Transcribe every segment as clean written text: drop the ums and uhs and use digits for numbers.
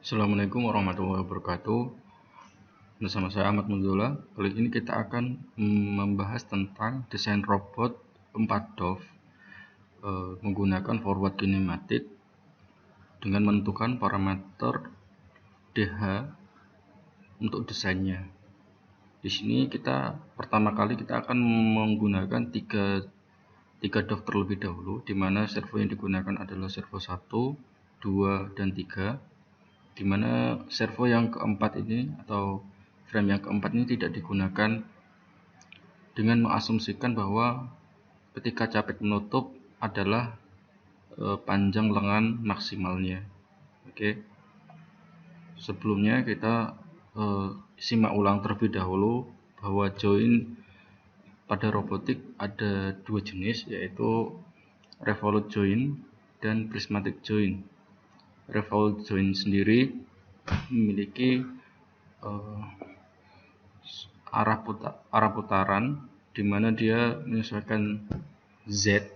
Assalamualaikum warahmatullahi wabarakatuh. Bersama saya Ahmad Munzola. Kali ini kita akan membahas tentang desain robot 4DOF menggunakan forward kinematik dengan menentukan parameter DH untuk desainnya. Di sini pertama kali kita akan menggunakan tiga DOF terlebih dahulu, di mana servo yang digunakan adalah servo 1, 2, dan 3. Di mana servo yang keempat ini atau frame yang keempat ini tidak digunakan dengan mengasumsikan bahwa ketika capit menutup adalah panjang lengan maksimalnya. Oke. Sebelumnya kita simak ulang terlebih dahulu bahwa join pada robotik ada dua jenis, yaitu revolute join dan prismatic join. Revolute join sendiri memiliki arah putaran di mana dia menyesuaikan Z,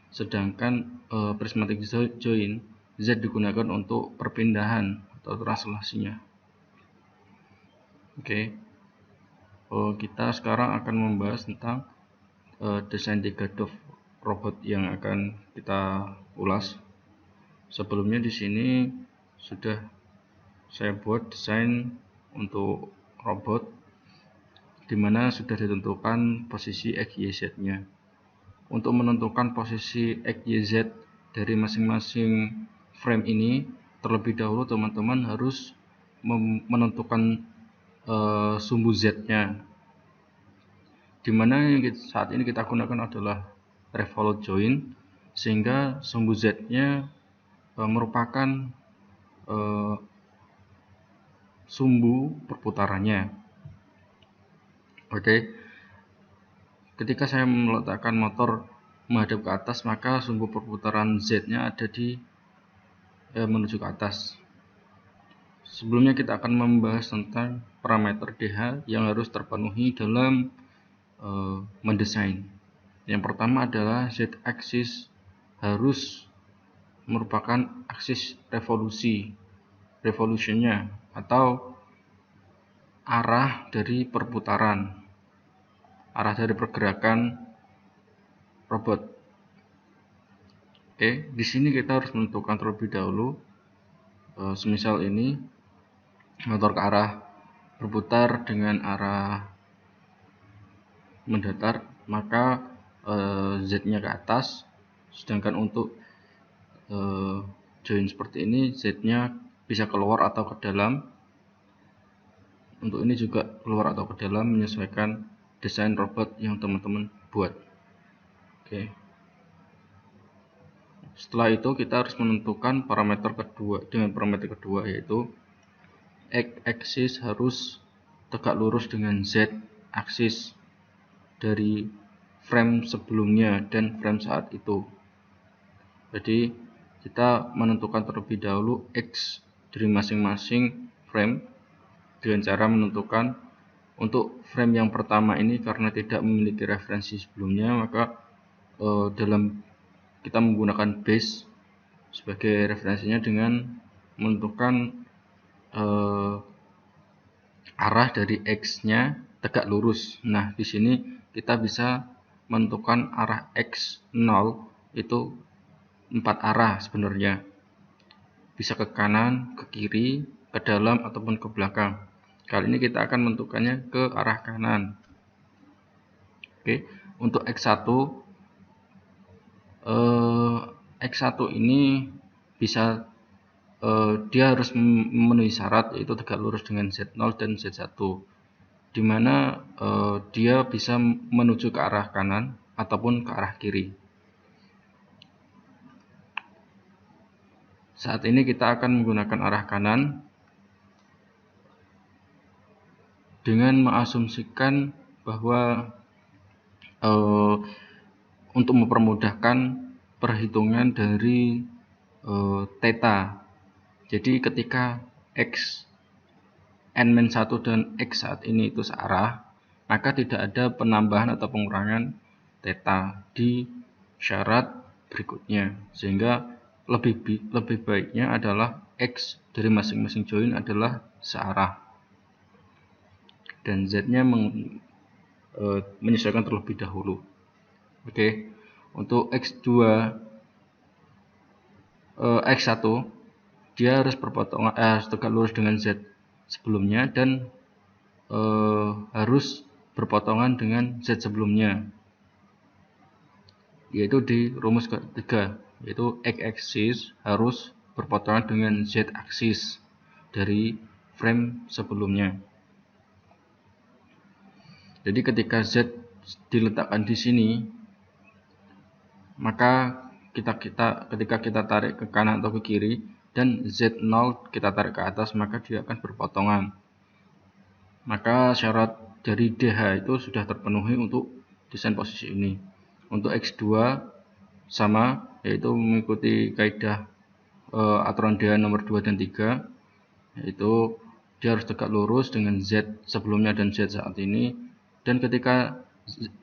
sedangkan prismatic join Z digunakan untuk perpindahan atau translasinya. Oke. Kita sekarang akan membahas tentang desain 3 DOF robot yang akan kita ulas. Sebelumnya di sini sudah saya buat desain untuk robot di mana sudah ditentukan posisi X, Y, Z-nya. Untuk menentukan posisi X, Y, Z dari masing-masing frame ini, terlebih dahulu teman-teman harus menentukan sumbu Z-nya. Di mana saat ini kita gunakan adalah revolute join, sehingga sumbu Z-nya merupakan sumbu perputarannya. Oke. Ketika saya meletakkan motor menghadap ke atas, maka sumbu perputaran Z-nya ada di menuju ke atas. Sebelumnya kita akan membahas tentang parameter DH yang harus terpenuhi dalam mendesain. Yang pertama adalah Z-axis harus merupakan aksis revolutionnya atau arah dari perputaran, arah dari pergerakan robot. Oke, di sini kita harus menentukan terlebih dahulu. Semisal ini motor ke arah berputar dengan arah mendatar, maka Z-nya ke atas. Sedangkan untuk join seperti ini, Z-nya bisa keluar atau ke dalam. Untuk ini juga keluar atau ke dalam menyesuaikan desain robot yang teman-teman buat. Oke. Setelah itu kita harus menentukan parameter kedua. Dengan parameter kedua yaitu X-axis harus tegak lurus dengan Z-axis dari frame sebelumnya dan frame saat itu. Jadi kita menentukan terlebih dahulu X dari masing-masing frame dengan cara menentukan untuk frame yang pertama ini, karena tidak memiliki referensi sebelumnya, maka dalam kita menggunakan base sebagai referensinya dengan menentukan arah dari X-nya tegak lurus. Nah, di sini kita bisa menentukan arah X0 itu 4 arah sebenarnya. Bisa ke kanan, ke kiri, ke dalam, ataupun ke belakang. Kali ini kita akan menentukannya ke arah kanan. Oke, untuk X1 ini bisa dia harus memenuhi syarat, yaitu tegak lurus dengan Z0 dan Z1, dimana dia bisa menuju ke arah kanan ataupun ke arah kiri. Saat ini kita akan menggunakan arah kanan dengan mengasumsikan bahwa untuk mempermudahkan perhitungan dari theta. Jadi ketika X N-1 dan X saat ini itu searah, maka tidak ada penambahan atau pengurangan theta di syarat berikutnya, sehingga lebih baiknya adalah X dari masing-masing join adalah searah, dan Z-nya menyesuaikan terlebih dahulu. Oke, untuk X2 X1 dia harus berpotongan tegak lurus dengan Z sebelumnya dan harus berpotongan dengan Z sebelumnya, yaitu di rumus ketiga, yaitu X-aksis harus berpotongan dengan Z-aksis dari frame sebelumnya. Jadi ketika Z diletakkan di sini, maka ketika kita tarik ke kanan atau ke kiri dan Z0 kita tarik ke atas, maka dia akan berpotongan. Maka syarat dari DH itu sudah terpenuhi untuk desain posisi ini. Untuk X2 sama, yaitu mengikuti kaidah aturan DH nomor 2 dan 3, yaitu dia harus tegak lurus dengan Z sebelumnya dan Z saat ini, dan ketika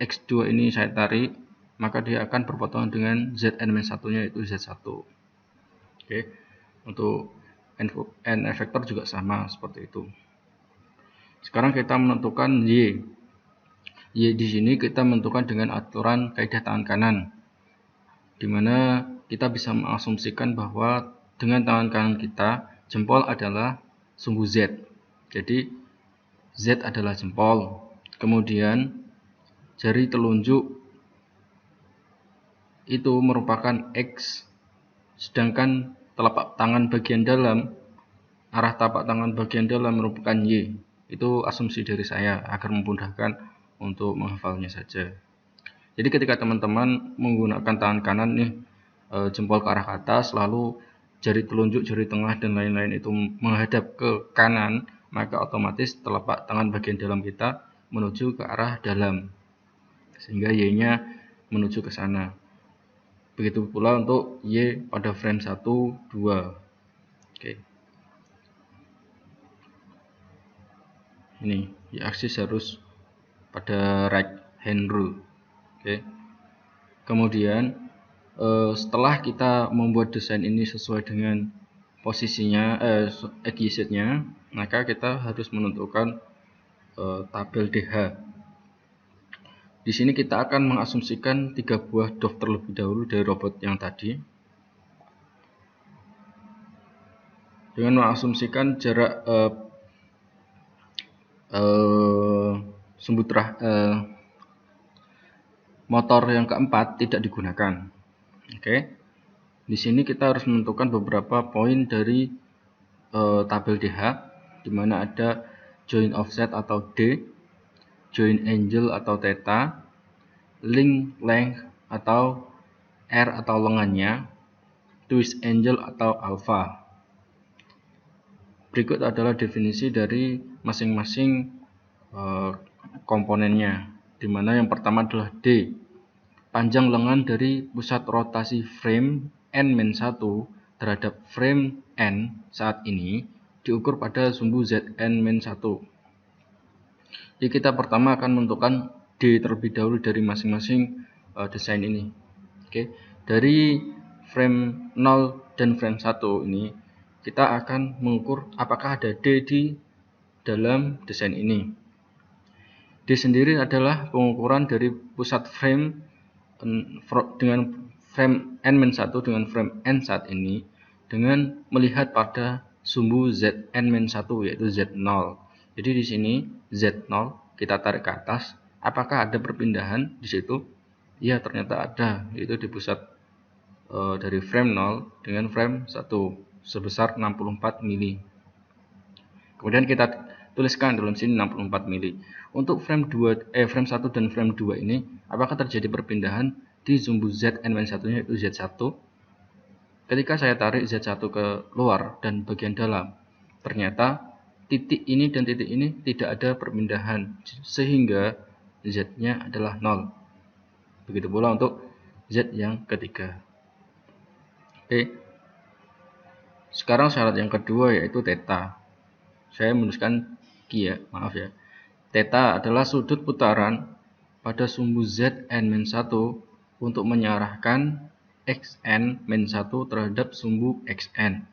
X2 ini saya tarik, maka dia akan berpotongan dengan Zn-1 nya, yaitu Z1. Oke. Untuk N efektor juga sama seperti itu. Sekarang kita menentukan Y. Y di sini kita menentukan dengan aturan kaidah tangan kanan, di mana kita bisa mengasumsikan bahwa dengan tangan kanan kita, jempol adalah sumbu Z. Jadi Z adalah jempol. Kemudian jari telunjuk itu merupakan X, sedangkan telapak tangan bagian dalam, arah telapak tangan bagian dalam merupakan Y. Itu asumsi dari saya agar memudahkan untuk menghafalnya saja. Jadi ketika teman-teman menggunakan tangan kanan nih, jempol ke arah atas, lalu jari telunjuk, jari tengah dan lain-lain itu menghadap ke kanan, maka otomatis telapak tangan bagian dalam kita menuju ke arah dalam, sehingga Y-nya menuju ke sana. Begitu pula untuk Y pada frame 1, 2. Oke. Ini Y-aksis harus pada right hand rule. Oke. Kemudian setelah kita membuat desain ini sesuai dengan posisinya XYZ-nya, maka kita harus menentukan tabel DH. Di sini kita akan mengasumsikan 3 buah DOF terlebih dahulu dari robot yang tadi. Dengan mengasumsikan jarak sumbu motor yang keempat tidak digunakan. Oke. Di sini kita harus menentukan beberapa poin dari tabel DH, di mana ada join offset atau D, join angle atau theta, link length atau R atau lengannya, twist angle atau alpha. Berikut adalah definisi dari masing-masing komponennya, di mana yang pertama adalah D, panjang lengan dari pusat rotasi frame N-1 terhadap frame N saat ini diukur pada sumbu Zn-1. Jadi kita pertama akan menentukan D terlebih dahulu dari masing-masing desain ini. Oke. Dari frame 0 dan frame 1 ini kita akan mengukur apakah ada D di dalam desain ini. D sendiri adalah pengukuran dari pusat frame dengan frame N-1 dengan frame N saat ini dengan melihat pada sumbu Zn-1, yaitu Z0. Jadi di sini Z0 kita tarik ke atas, apakah ada perpindahan di situ? Ya, ternyata ada, yaitu di pusat dari frame 0 dengan frame 1 sebesar 64 mili. Kemudian kita tuliskan dalam sini 64 mili. Untuk frame 1 dan frame 2 ini, apakah terjadi perpindahan di sumbu Zn-1 nya, yaitu Z1? Ketika saya tarik Z1 ke luar dan bagian dalam, ternyata titik ini dan titik ini tidak ada perpindahan, sehingga Z-nya adalah 0. Begitu pula untuk Z yang ketiga. Oke. Sekarang syarat yang kedua yaitu theta. Saya menuliskan Q ya, maaf ya. Theta adalah sudut putaran pada sumbu Zn-1 untuk menyarahkan Xn-1 terhadap sumbu Xn.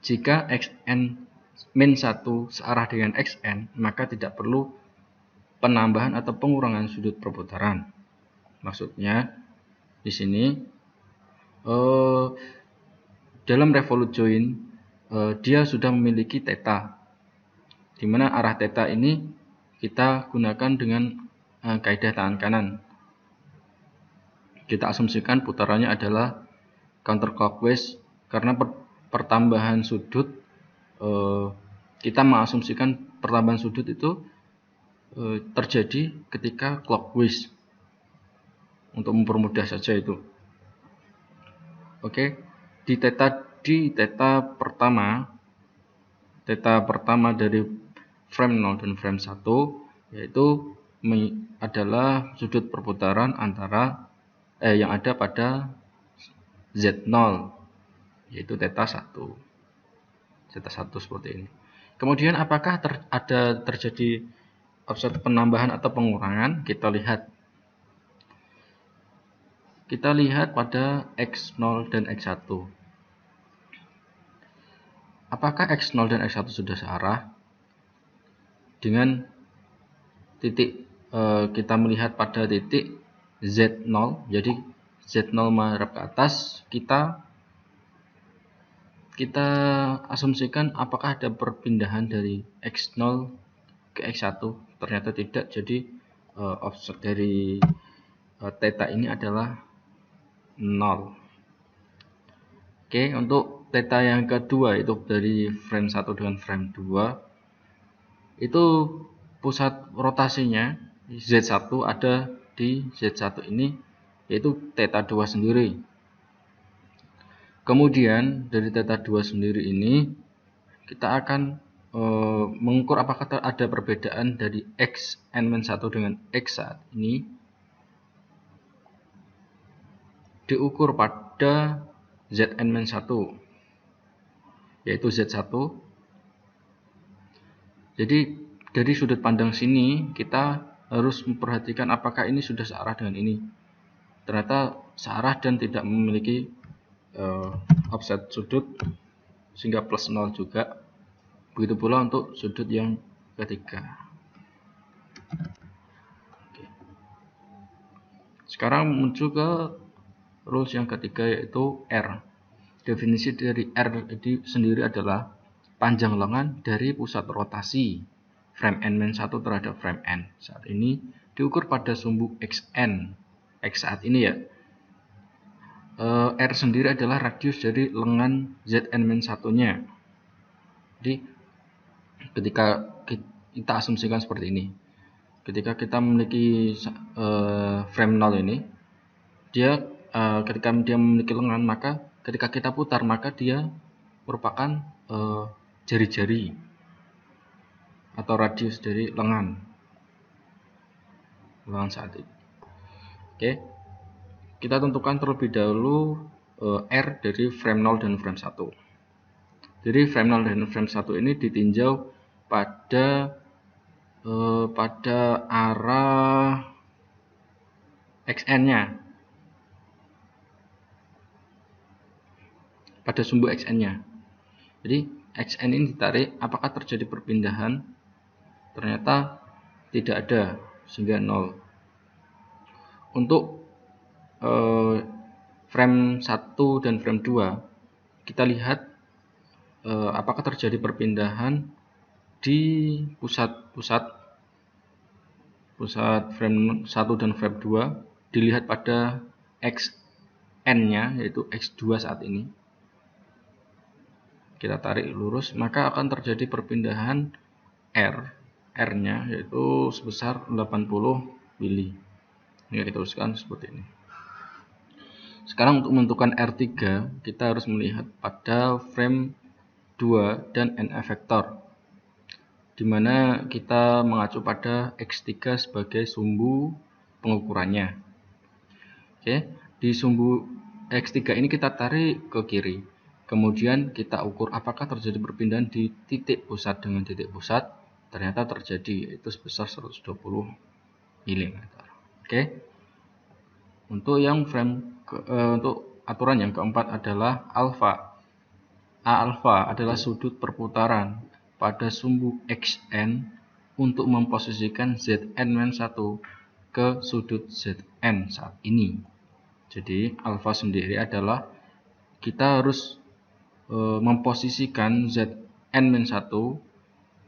Jika xn-1 searah dengan xn, maka tidak perlu penambahan atau pengurangan sudut perputaran. Maksudnya di sini dalam revolute join dia sudah memiliki theta, di mana arah theta ini kita gunakan dengan kaidah tangan kanan. Kita asumsikan putarannya adalah counterclockwise karena pertambahan sudut, kita mengasumsikan pertambahan sudut itu terjadi ketika clockwise, untuk mempermudah saja itu. Oke, di theta pertama dari frame 0 dan frame 1 yaitu adalah sudut perputaran antara yang ada pada Z0, yaitu theta 1 seperti ini. Kemudian apakah terjadi offset penambahan atau pengurangan? Kita lihat pada X0 dan X1. Apakah X0 dan X1 sudah searah? Dengan titik, kita melihat pada titik Z0, jadi Z0 menghadap ke atas, kita asumsikan apakah ada perpindahan dari X0 ke X1. Ternyata tidak, jadi offset dari theta ini adalah 0. Oke, untuk theta yang kedua itu dari frame 1 dengan frame 2, itu pusat rotasinya Z1 ada di Z1 ini, yaitu theta 2 sendiri. Kemudian dari theta 2 sendiri ini kita akan mengukur apakah ada perbedaan dari Xn-1 dengan X saat ini, diukur pada Zn-1, yaitu Z1. Jadi dari sudut pandang sini kita harus memperhatikan apakah ini sudah searah dengan ini. Ternyata searah dan tidak memiliki offset sudut, sehingga plus 0 juga. Begitu pula untuk sudut yang ketiga. Oke. Sekarang muncul ke rules yang ketiga, yaitu R. Definisi dari R sendiri adalah panjang lengan dari pusat rotasi frame N-1 terhadap frame N. Saat ini diukur pada sumbu Xn. X saat ini ya. R sendiri adalah radius dari lengan Zn-1-nya. Jadi ketika kita asumsikan seperti ini, ketika kita memiliki frame 0 ini, ketika dia memiliki lengan, maka ketika kita putar, maka dia merupakan jari-jari atau radius dari lengan saat ini. Oke, kita tentukan terlebih dahulu R dari frame 0 dan frame 1. Jadi frame 0 dan frame 1 ini ditinjau pada arah Xn-nya, pada sumbu Xn-nya. Jadi Xn ini ditarik, apakah terjadi perpindahan? Ternyata tidak ada, sehingga 0. Untuk frame 1 dan frame 2, kita lihat apakah terjadi perpindahan di pusat frame 1 dan frame 2. Dilihat pada Xn-nya, yaitu X2 saat ini. Kita tarik lurus, maka akan terjadi perpindahan R-nya, yaitu sebesar 80 mili. Ini kita tuliskan seperti ini. Sekarang untuk menentukan R3, kita harus melihat pada frame 2 dan N efektor, di mana kita mengacu pada X3 sebagai sumbu pengukurannya. Oke, di sumbu X3 ini kita tarik ke kiri. Kemudian kita ukur apakah terjadi perpindahan di titik pusat dengan titik pusat. Ternyata terjadi, yaitu sebesar 120 mm. Oke. Untuk yang untuk aturan yang keempat adalah alfa. A alfa adalah sudut perputaran pada sumbu Xn untuk memposisikan Zn-1 ke sudut Zn saat ini. Jadi alfa sendiri adalah kita harus memposisikan Zn-1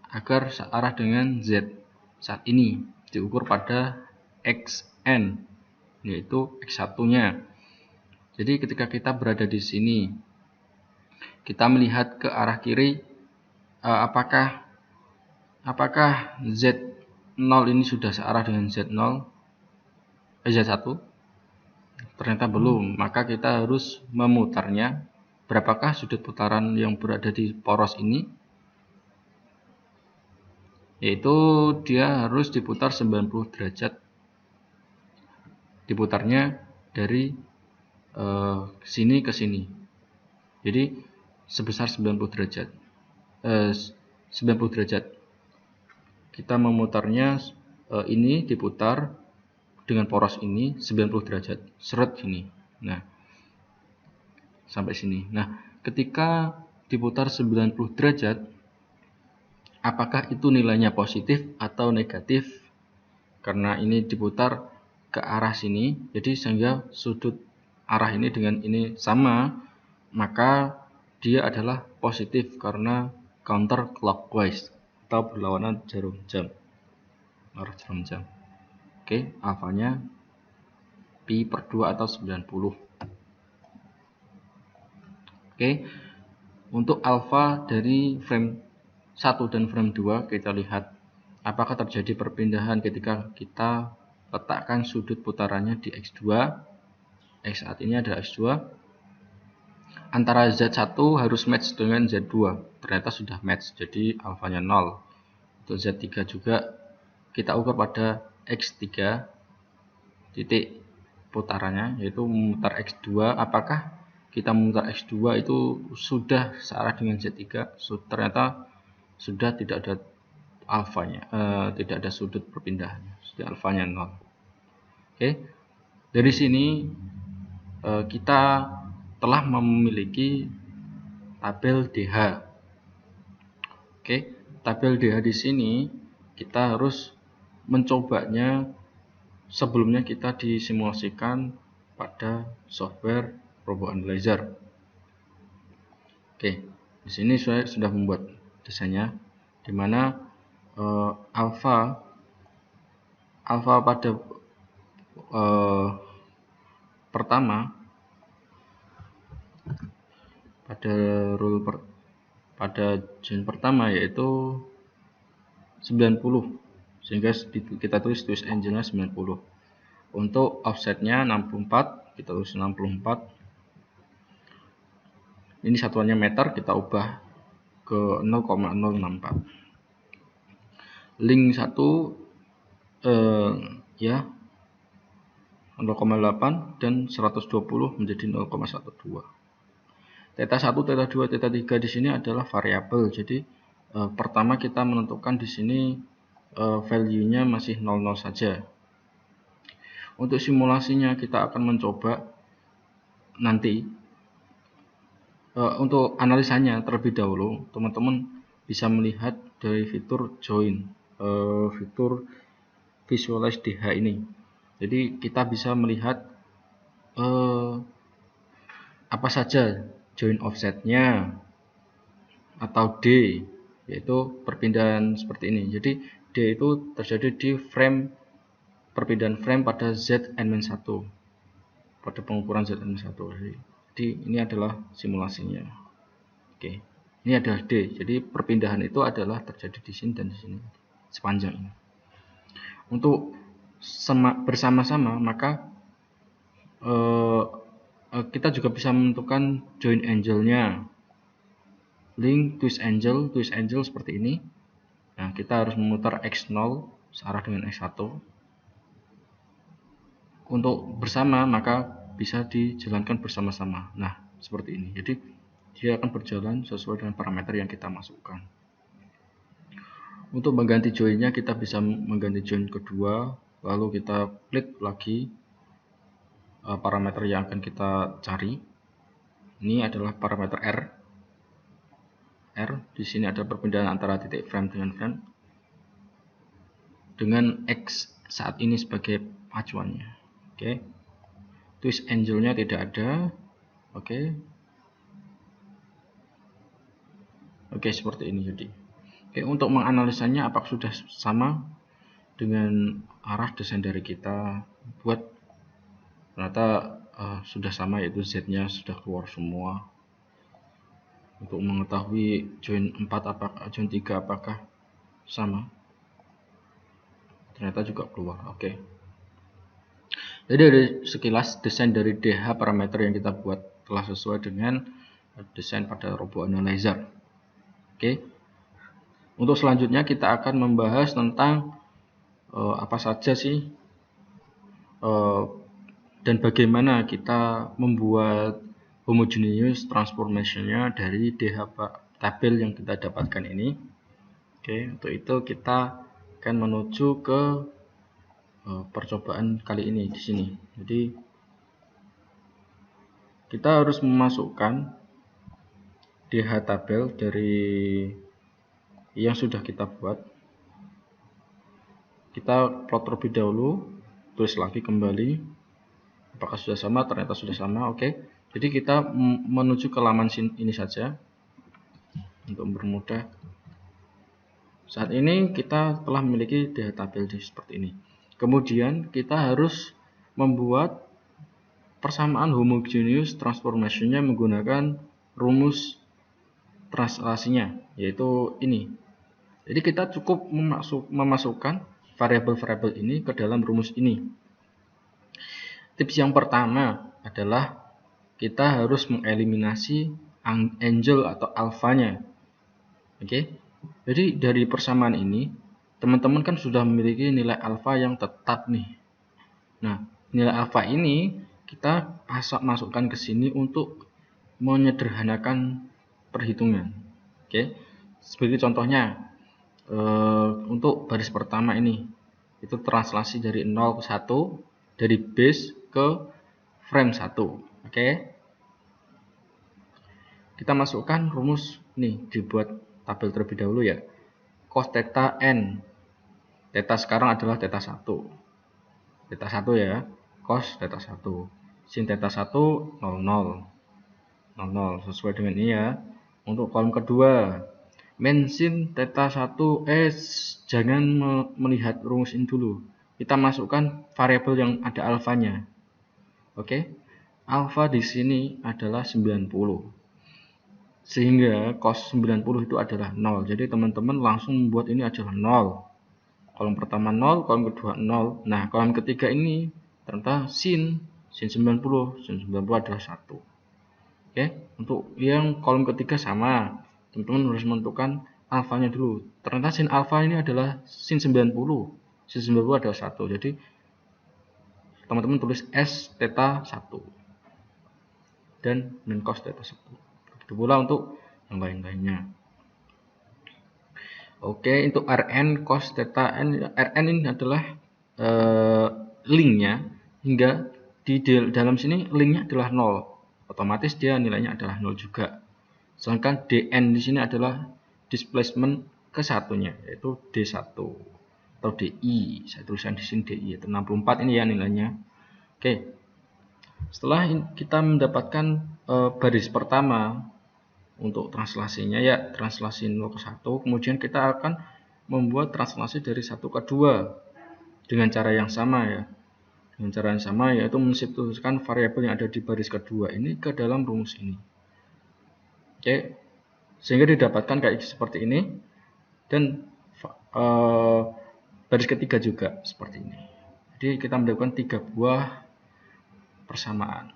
agar searah dengan Z saat ini, diukur pada Xn, yaitu X1-nya. Jadi ketika kita berada di sini, kita melihat ke arah kiri, apakah Z0 ini sudah searah dengan Z1? Ternyata belum, maka kita harus memutarnya. Berapakah sudut putaran yang berada di poros ini? Yaitu dia harus diputar 90 derajat. Diputarnya dari sini ke sini. Jadi sebesar 90 derajat. 90 derajat. Kita memutarnya ini diputar dengan poros ini 90 derajat. Seret sini. Nah, sampai sini. Nah, ketika diputar 90 derajat, apakah itu nilainya positif atau negatif? Karena ini diputar ke arah sini, jadi sehingga sudut arah ini dengan ini sama, maka dia adalah positif karena counter clockwise atau berlawanan jarum jam. Arah jarum jam. Oke, alfanya pi per 2 atau 90. Oke, untuk alfa dari frame 1 dan frame 2 kita lihat apakah terjadi perpindahan ketika kita letakkan sudut putarannya di X2. X saat ini ada X2. Antara Z1 harus match dengan Z2. Ternyata sudah match, jadi alfanya 0. Untuk Z3 juga kita ukur pada X3 titik putarannya, yaitu memutar X2. Apakah kita memutar X2 itu sudah searah dengan Z3? Ternyata sudah tidak ada alfanya, tidak ada sudut perpindahannya, sudah alfanya 0. Oke, dari sini kita telah memiliki tabel DH. Oke, tabel DH di sini kita harus mencobanya. Sebelumnya kita disimulasikan pada software Robo Analyzer. Oke, di sini saya sudah membuat desainnya, di mana alfa pada pertama pada rule pada join pertama yaitu 90, sehingga kita tulis angle-nya 90. Untuk offsetnya 64, kita tulis 64. Ini satuannya meter, kita ubah ke 0,064. Link 1 ya 0,8 dan 120 menjadi 0,12. Theta 1, theta 2, theta 3 di sini adalah variabel. Jadi pertama kita menentukan di sini value-nya masih 00 saja. Untuk simulasinya kita akan mencoba nanti. Untuk analisanya terlebih dahulu, teman-teman bisa melihat dari fitur join, fitur visualize DH ini. Jadi kita bisa melihat apa saja join offsetnya atau D, yaitu perpindahan seperti ini. Jadi D itu terjadi di frame, perpindahan frame pada Zn-1, pada pengukuran Zn-1. Jadi ini adalah simulasinya. Oke, ini adalah D. Jadi perpindahan itu adalah terjadi di sini dan di sini sepanjang ini. Untuk bersama-sama maka kita juga bisa menentukan join angle-nya. Link twist angle seperti ini. Nah, kita harus memutar X0 searah dengan X1. Untuk bersama maka bisa dijalankan bersama-sama. Nah, seperti ini. Jadi dia akan berjalan sesuai dengan parameter yang kita masukkan. Untuk mengganti joinnya kita bisa mengganti join kedua, lalu kita klik lagi parameter yang akan kita cari. Ini adalah parameter R. R. Di sini ada perbedaan antara titik frame dengan frame dengan X saat ini sebagai acuannya. Oke. Twist angle-nya tidak ada. Oke. Oke, seperti ini jadi. Oke, untuk menganalisanya apakah sudah sama dengan arah desain dari kita buat, ternyata sudah sama, yaitu Z-nya sudah keluar semua. Untuk mengetahui join 4 apakah join 3 apakah sama, ternyata juga keluar. Oke. Jadi dari sekilas desain dari DH parameter yang kita buat telah sesuai dengan desain pada Robo Analyzer. Oke. Untuk selanjutnya kita akan membahas tentang apa saja sih dan bagaimana kita membuat homogeneous transformation-nya dari DH tabel yang kita dapatkan ini. Oke, untuk itu kita akan menuju ke percobaan kali ini di sini. Jadi kita harus memasukkan DH tabel dari yang sudah kita buat. Kita plot terlebih dahulu, tulis lagi kembali apakah sudah sama, ternyata sudah sama. Oke. Jadi kita menuju ke laman ini saja untuk mempermudah. Saat ini kita telah memiliki DH tabel seperti ini. Kemudian kita harus membuat persamaan homogeneous transformation-nya menggunakan rumus translasinya, yaitu ini. Jadi kita cukup memasukkan variabel-variabel ini ke dalam rumus ini. Tips yang pertama adalah kita harus mengeliminasi angle atau alfanya. Oke. Jadi dari persamaan ini, teman-teman kan sudah memiliki nilai alfa yang tetap nih. Nah, nilai alfa ini kita masukkan ke sini untuk menyederhanakan perhitungan. Oke. Sebagai contohnya, untuk baris pertama ini, itu translasi dari 0 ke 1, dari base ke frame 1. Oke. Kita masukkan rumus nih, dibuat tabel terlebih dahulu ya. Cos theta n. Theta sekarang adalah theta 1. Theta 1 ya. Cos theta 1. Sin theta 1 00. 00 sesuai dengan ini ya. Untuk kolom kedua, min sin theta 1 jangan melihat rumus ini dulu. Kita masukkan variabel yang ada alfanya. Oke. Alfa di sini adalah 90. Sehingga cos 90 itu adalah 0. Jadi teman-teman langsung membuat ini adalah 0. Kolom pertama 0, kolom kedua 0. Nah, kolom ketiga ini ternyata sin 90. Sin 90 adalah 1. Oke, untuk yang kolom ketiga sama. Teman-teman harus menentukan alfanya dulu. Ternyata sin alfa ini adalah sin 90. Sin 90 adalah 1. Jadi teman-teman tulis S theta 1 dan min cos theta 1. Begitu pula untuk yang lain-lainnya. Oke, untuk Rn cos theta n, Rn ini adalah linknya, hingga di dalam sini linknya adalah 0. Otomatis dia nilainya adalah 0 juga. Sedangkan dn di sini adalah displacement ke satunya, yaitu d1 atau di. Saya tuliskan di sini di, yaitu 64 ini ya nilainya. Oke. Setelah kita mendapatkan baris pertama untuk translasinya, ya translasi 0 ke 1, kemudian kita akan membuat translasi dari 1 ke 2 dengan cara yang sama ya. Dengan cara yang sama, yaitu mensubstitusikan variabel yang ada di baris kedua ini ke dalam rumus ini. Oke. Sehingga didapatkan kayak seperti ini, dan baris ketiga juga seperti ini. Jadi kita mendapatkan 3 buah persamaan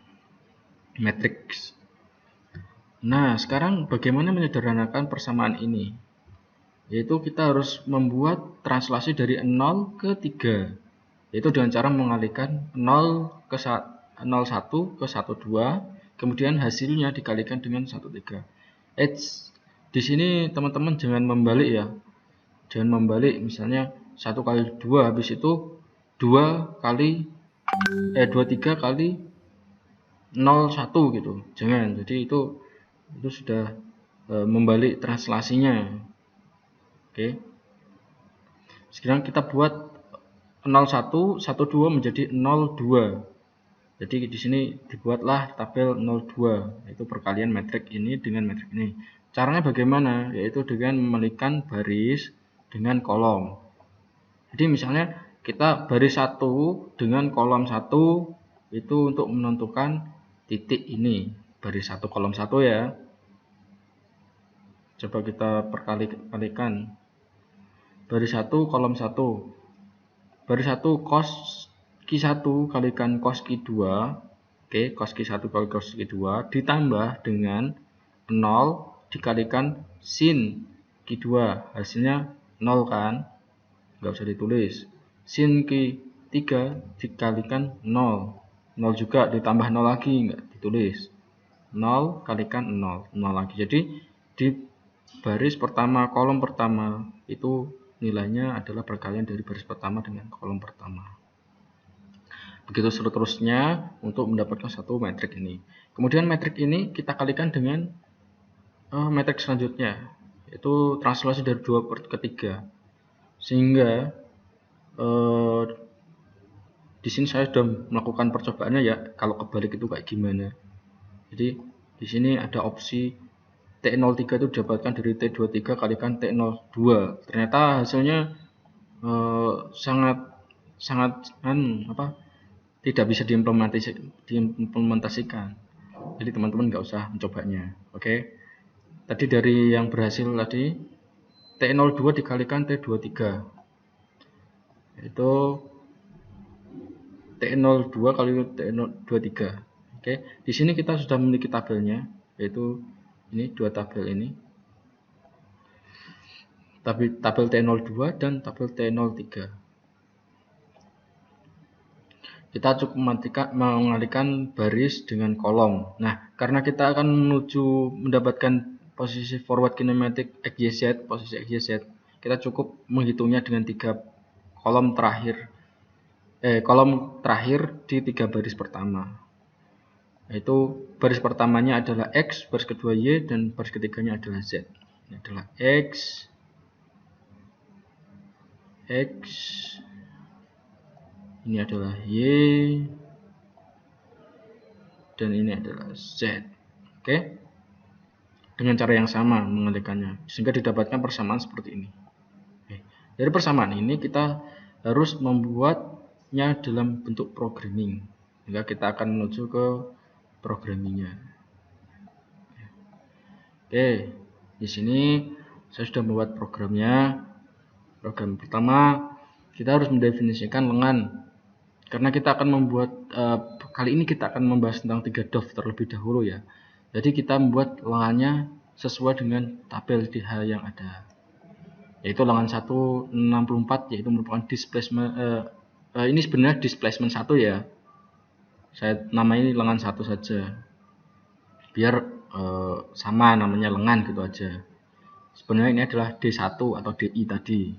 matriks. Nah, sekarang bagaimana menyederhanakan persamaan ini? Yaitu kita harus membuat translasi dari 0 ke 3. Yaitu dengan cara mengalihkan 0 ke 01 ke 12, kemudian hasilnya dikalikan dengan 13. Di sini teman-teman jangan membalik ya. Jangan membalik, misalnya 1 kali 2, habis itu 23 kali 01 gitu. Jangan. Jadi itu sudah membalik translasinya. Oke. Sekarang kita buat 01, 12 menjadi 02. Jadi di sini dibuatlah tabel 02, yaitu perkalian metrik ini dengan metrik ini. Caranya bagaimana? Yaitu dengan memelikan baris dengan kolom. Jadi misalnya kita baris 1 dengan kolom 1 itu untuk menentukan titik ini, baris 1 kolom 1 ya. Coba kita perkalikan. Baris 1 kolom 1. Baris 1 cos Q1 kalikan cos Q2. Oke, cos Q1 kali cos Q2 ditambah dengan 0 dikalikan sin Q2. Hasilnya 0 kan? Nggak usah ditulis. Sin Q3 dikalikan 0. 0 juga ditambah 0 lagi, nggak ditulis. 0 kalikan 0. 0 lagi. Jadi di baris pertama, kolom pertama itu nilainya adalah perkalian dari baris pertama dengan kolom pertama. Begitu seterusnya untuk mendapatkan satu metrik ini. Kemudian metrik ini kita kalikan dengan metrik selanjutnya, yaitu translasi dari 2 ke 3. Sehingga di sini saya sudah melakukan percobaannya ya, kalau kebalik itu kayak gimana. Jadi di sini ada opsi T03 itu didapatkan dari T23 kalikan T02. Ternyata hasilnya sangat tidak bisa diimplementasikan. Jadi teman-teman nggak usah mencobanya. Oke. Tadi dari yang berhasil tadi T02 dikalikan T23 itu T02 kali T23. Oke. Di sini kita sudah memiliki tabelnya, yaitu ini dua tabel ini. Tabel T02 dan tabel T03. Kita cukup mengalihkan baris dengan kolom. Nah, karena kita akan menuju mendapatkan posisi forward kinematik XYZ, posisi XYZ, kita cukup menghitungnya dengan 3 kolom terakhir. Kolom terakhir di 3 baris pertama. Yaitu baris pertamanya adalah X, baris kedua Y, dan baris ketiganya adalah Z. Ini adalah X, ini adalah Y, dan ini adalah Z. Oke. Dengan cara yang sama mengalihkannya, sehingga didapatkan persamaan seperti ini. Oke. Dari persamaan ini kita harus membuatnya dalam bentuk programming. Sehingga kita akan menuju ke programmingnya. Oke, di sini saya sudah membuat programnya. Program pertama, kita harus mendefinisikan lengan. Karena kita akan membuat kali ini kita akan membahas tentang 3 DOF terlebih dahulu ya. Jadi kita membuat lengannya sesuai dengan tabel DH yang ada. Yaitu lengan 164 yaitu merupakan displacement ini sebenarnya displacement 1 ya. Saya namai lengan 1 saja. Biar sama namanya lengan gitu aja. Sebenarnya ini adalah D1 atau DI tadi.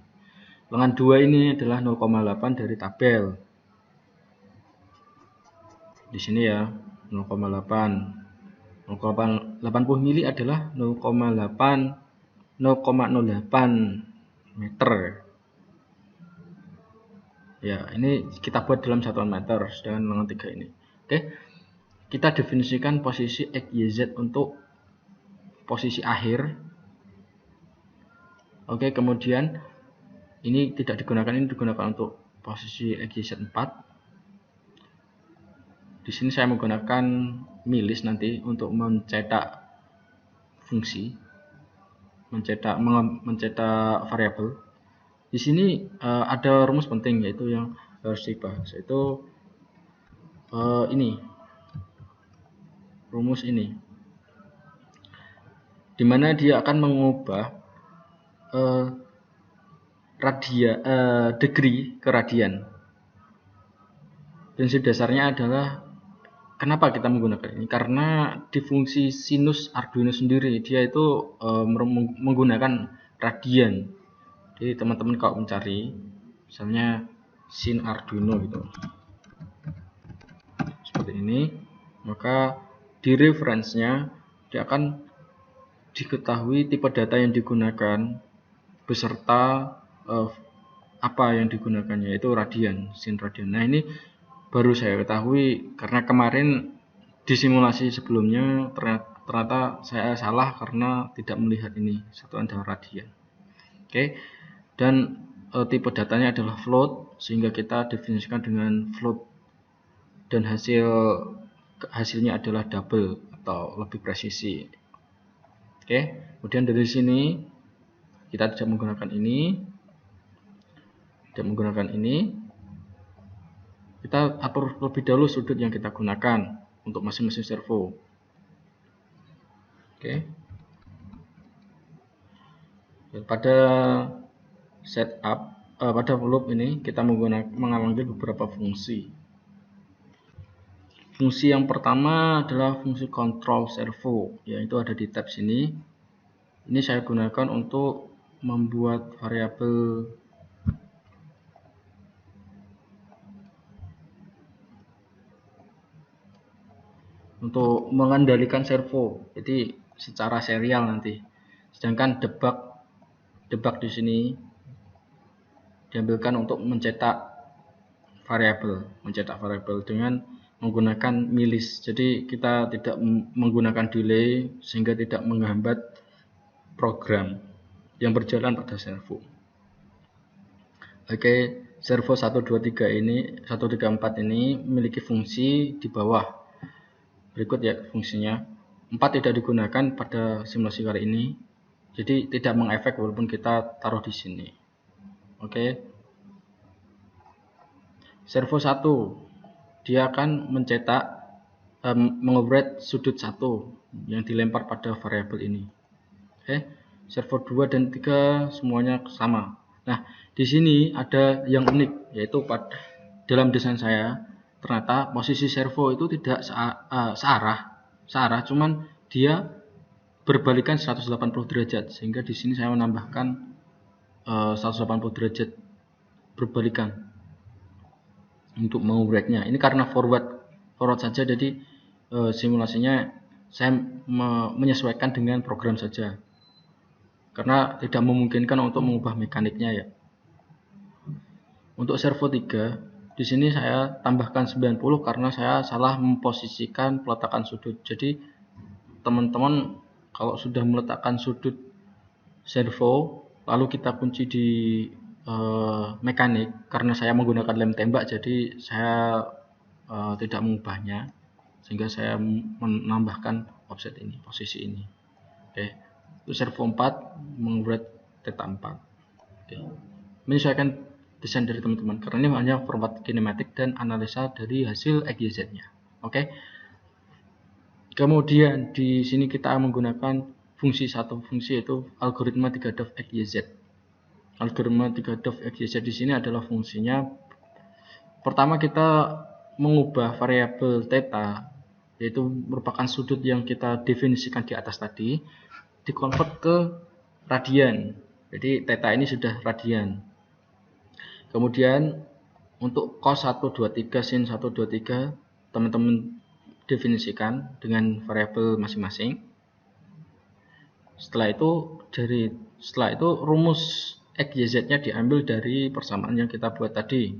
Lengan 2 ini adalah 0,8 dari tabel. Di sini ya, 0,8. 0,80 mili adalah 0,08 meter. Ya, ini kita buat dalam satuan meter sedangkan lengan 3 ini. Oke. Kita definisikan posisi X, Y, Z untuk posisi akhir. Oke, kemudian ini tidak digunakan, ini digunakan untuk posisi X, Y, Z 4. Di sini saya menggunakan milis nanti untuk mencetak fungsi, mencetak variabel. Di sini ada rumus penting yaitu yang harus dibahas, yaitu ini rumus ini, dimana dia akan mengubah degree ke radian. Prinsip dasarnya adalah kenapa kita menggunakan ini? Karena di fungsi sinus Arduino sendiri dia itu menggunakan radian. Jadi teman-teman kalau mencari misalnya sin Arduino gitu seperti ini, maka di reference-nya dia akan diketahui tipe data yang digunakan beserta apa yang digunakannya, yaitu radian, sin radian. Nah, ini baru saya ketahui karena kemarin di simulasi sebelumnya ternyata saya salah karena tidak melihat ini satuan dalam radian. Oke. Dan tipe datanya adalah float, sehingga kita definisikan dengan float, dan hasilnya adalah double atau lebih presisi. Oke. Kemudian dari sini kita tidak menggunakan ini, kita atur lebih dahulu sudut yang kita gunakan untuk masing-masing servo. Oke. Pada setup pada loop ini kita mengambil beberapa fungsi. Fungsi yang pertama adalah fungsi control servo, yaitu ada di tab sini. Ini saya gunakan untuk membuat variabel untuk mengendalikan servo, jadi secara serial nanti. Sedangkan debug di sini diambilkan untuk mencetak variabel dengan menggunakan milis. Jadi kita tidak menggunakan delay sehingga tidak menghambat program yang berjalan pada servo. Oke, servo 123 ini 134 ini memiliki fungsi di bawah. Berikut ya fungsinya. 4 tidak digunakan pada simulasi kali ini. Jadi tidak mengefek walaupun kita taruh di sini. Oke. Servo 1 dia akan mencetak mengoperate sudut 1 yang dilempar pada variabel ini. Oke. Servo 2 dan 3 semuanya sama. Nah, di sini ada yang unik, yaitu dalam desain saya ternyata posisi servo itu tidak searah, cuman dia berbalikan 180 derajat, sehingga di sini saya menambahkan 180 derajat berbalikan untuk mengoperate-nya. Ini karena forward saja, jadi simulasinya saya menyesuaikan dengan program saja, karena tidak memungkinkan untuk mengubah mekaniknya ya. Untuk servo 3 di sini saya tambahkan 90 karena saya salah memposisikan peletakan sudut. Jadi teman-teman kalau sudah meletakkan sudut servo lalu kita kunci di mekanik, karena saya menggunakan lem tembak jadi saya tidak mengubahnya, sehingga saya menambahkan offset ini, posisi ini. Oke. Untuk servo 4 membuat theta 4. Oke. Menyesuaikan desain dari teman-teman, karena ini hanya format kinematik dan analisa dari hasil XYZ-nya. Oke. Kemudian di sini kita menggunakan fungsi yaitu algoritma 3DOF XYZ. Algoritma 3DOF XYZ di sini adalah fungsinya pertama kita mengubah variabel theta, yaitu merupakan sudut yang kita definisikan di atas tadi, dikonvert ke radian. Jadi theta ini sudah radian. Kemudian untuk cos 123 sin 123 teman-teman definisikan dengan variabel masing-masing. Setelah itu rumus XYZ-nya diambil dari persamaan yang kita buat tadi.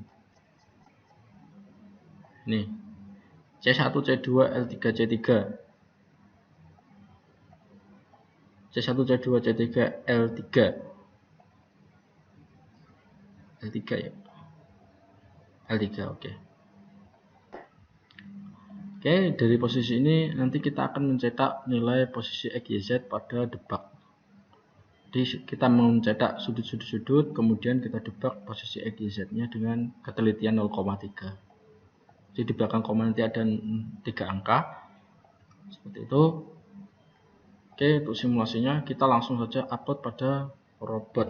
Nih, C1 C2 L3 C3, C1 C2 C3 L3 ya, L3. Oke, dari posisi ini nanti kita akan mencetak nilai posisi XYZ pada debug. Jadi kita mencetak sudut-sudut, kemudian kita debug posisi XYZ-nya dengan ketelitian 0,3. Jadi di belakang koma nanti ada 3 angka seperti itu. Oke, untuk simulasinya kita langsung saja upload pada robot.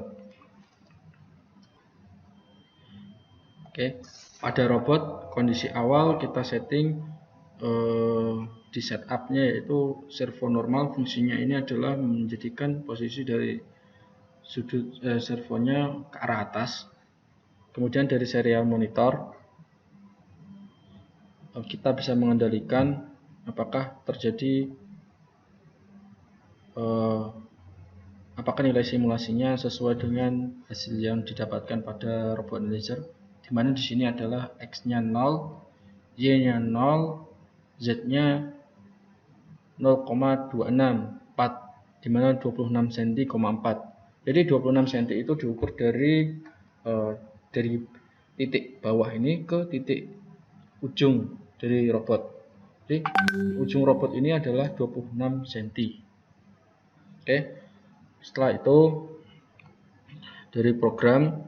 Oke, pada robot kondisi awal kita setting di setupnya yaitu servo normal. Fungsinya ini adalah menjadikan posisi dari sudut servonya ke arah atas. Kemudian dari serial monitor kita bisa mengendalikan apakah terjadi apakah nilai simulasinya sesuai dengan hasil yang didapatkan pada robot analyzer, di mana di sini adalah X-nya 0, Y-nya 0, Z-nya 0,264, di mana 26 cm, 4. Jadi 26 cm itu diukur dari titik bawah ini ke titik ujung dari robot. Jadi ujung robot ini adalah 26 cm. Oke. Setelah itu dari program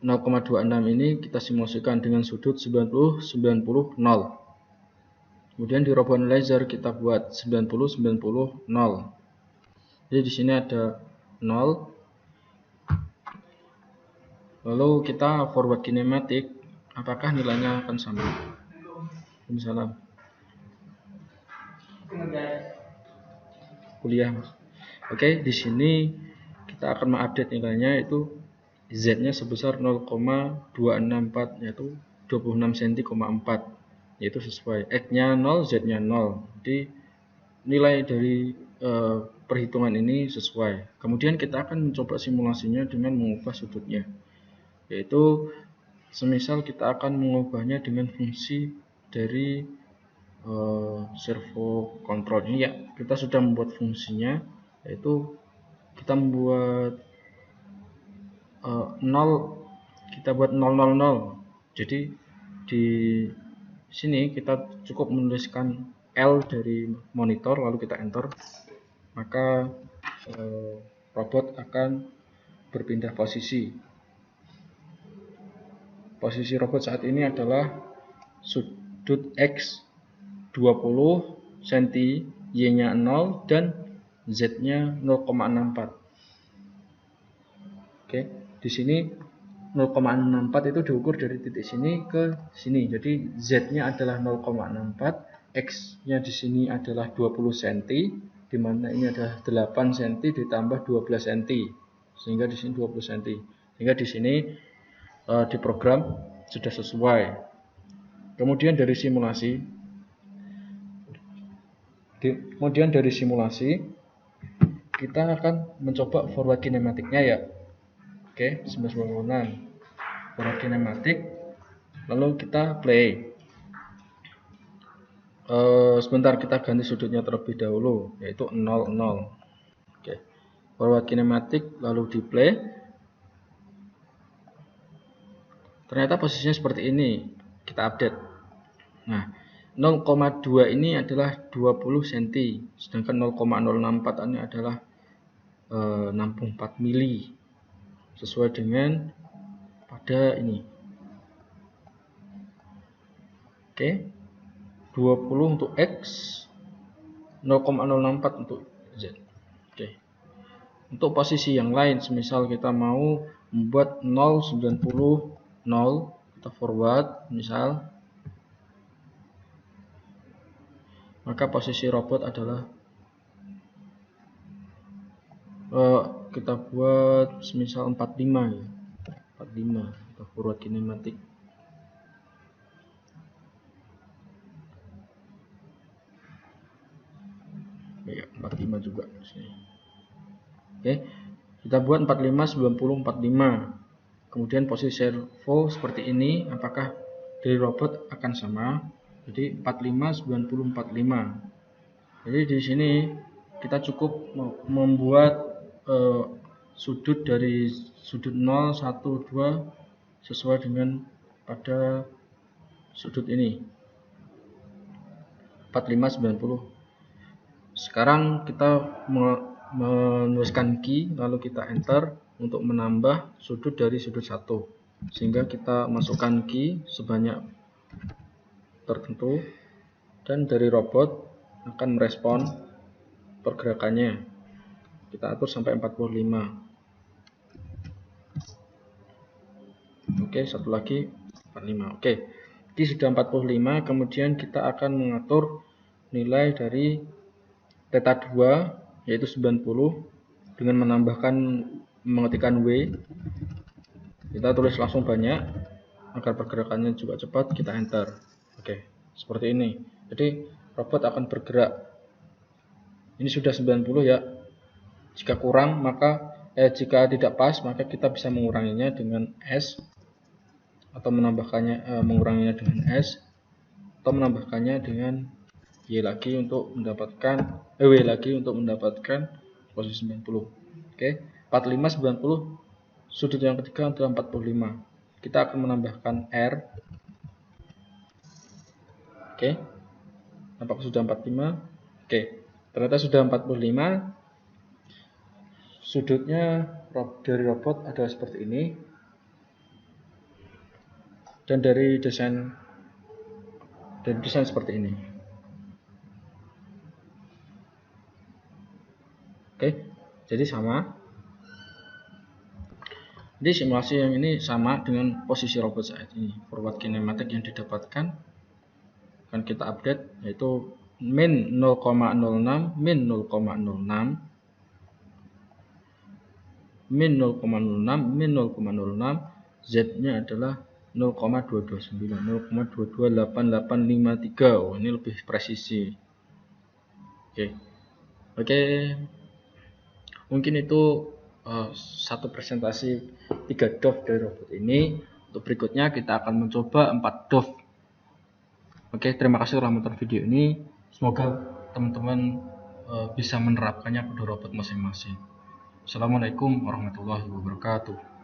0,26 ini kita simulasikan dengan sudut 90 90 0. Kemudian di robot analyzer kita buat 90 90 0. Jadi di sini ada 0. Lalu kita forward kinematik, apakah nilainya akan sama? Misalnya kuliah, Mas. Oke, di sini kita akan mengupdate nilainya, itu Z-nya sebesar 0,264, yaitu 26 cm, 4, yaitu sesuai. X-nya 0, Z-nya 0. Jadi nilai dari perhitungan ini sesuai. Kemudian kita akan mencoba simulasinya dengan mengubah sudutnya, yaitu semisal kita akan mengubahnya dengan fungsi dari servo kontrol ini ya. Kita sudah membuat fungsinya, yaitu kita membuat 0, kita buat 000. Jadi di sini kita cukup menuliskan L dari monitor, lalu kita enter, maka robot akan berpindah posisi. Posisi robot saat ini adalah sudut X 20 cm, Y-nya 0, dan Z-nya 0,64. Oke, di sini 0,64 itu diukur dari titik sini ke sini. Jadi Z-nya adalah 0,64, X-nya di sini adalah 20 cm, di mana ini adalah 8 cm ditambah 12 cm, sehingga di sini 20 cm. Sehingga di sini di program sudah sesuai. Kemudian dari simulasi kita akan mencoba forward kinematiknya ya. Oke, 1996 forward kinematik, lalu kita play. Sebentar, kita ganti sudutnya terlebih dahulu, yaitu 0 0. Oke, forward kinematik, lalu di play. Ternyata posisinya seperti ini. Kita update. Nah, 0,2 ini adalah 20 cm, sedangkan 0,064 ini adalah 64 mili, sesuai dengan pada ini. Oke, 20 untuk X, 0,064 untuk Z. Oke. Untuk posisi yang lain, semisal kita mau membuat 0, 90, 0, kita forward misal, maka posisi robot adalah kita buat semisal 45 ya. 45 kita forward kinematik. Ya, 45 juga sini. Oke, kita buat 45 90 45. Kemudian posisi servo seperti ini, apakah dari robot akan sama? Jadi 45 90 45. Jadi di sini kita cukup membuat sudut dari sudut 0 1 2 sesuai dengan pada sudut ini 45 90. Sekarang kita menuliskan key, lalu kita enter untuk menambah sudut dari sudut 1, sehingga kita masukkan key sebanyak tertentu, dan dari robot akan merespon pergerakannya. Kita atur sampai 45. Oke, satu lagi 45. Oke, key sudah 45. Kemudian kita akan mengatur nilai dari theta 2, yaitu 90, dengan mengetikkan W. Kita tulis langsung banyak agar pergerakannya juga cepat, kita enter. Oke, seperti ini. Jadi robot akan bergerak. Ini sudah 90 ya. Jika kurang maka jika tidak pas maka kita bisa menguranginya dengan S, atau menguranginya dengan S, atau menambahkannya dengan Y lagi untuk mendapatkan W lagi untuk mendapatkan posisi 90. Oke, 45 90, sudut yang ketiga adalah 45. Kita akan menambahkan R. Oke, apakah sudah 45? Oke, ternyata sudah 45. Sudutnya dari robot adalah seperti ini, dan dari desain seperti ini. Oke, jadi sama. Jadi simulasi yang ini sama dengan posisi robot saat ini. Forward kinematik yang didapatkan akan kita update, yaitu min 0,06, min 0,06, min 0,06, min 0,06, Z-nya adalah 0,229, 0,228853. Oh, ini lebih presisi. Oke. Mungkin itu satu presentasi 3 DOF dari robot ini. Untuk berikutnya kita akan mencoba 4 DOF. Oke, terima kasih telah menonton video ini. Semoga teman-teman bisa menerapkannya pada robot masing-masing. Assalamualaikum warahmatullahi wabarakatuh.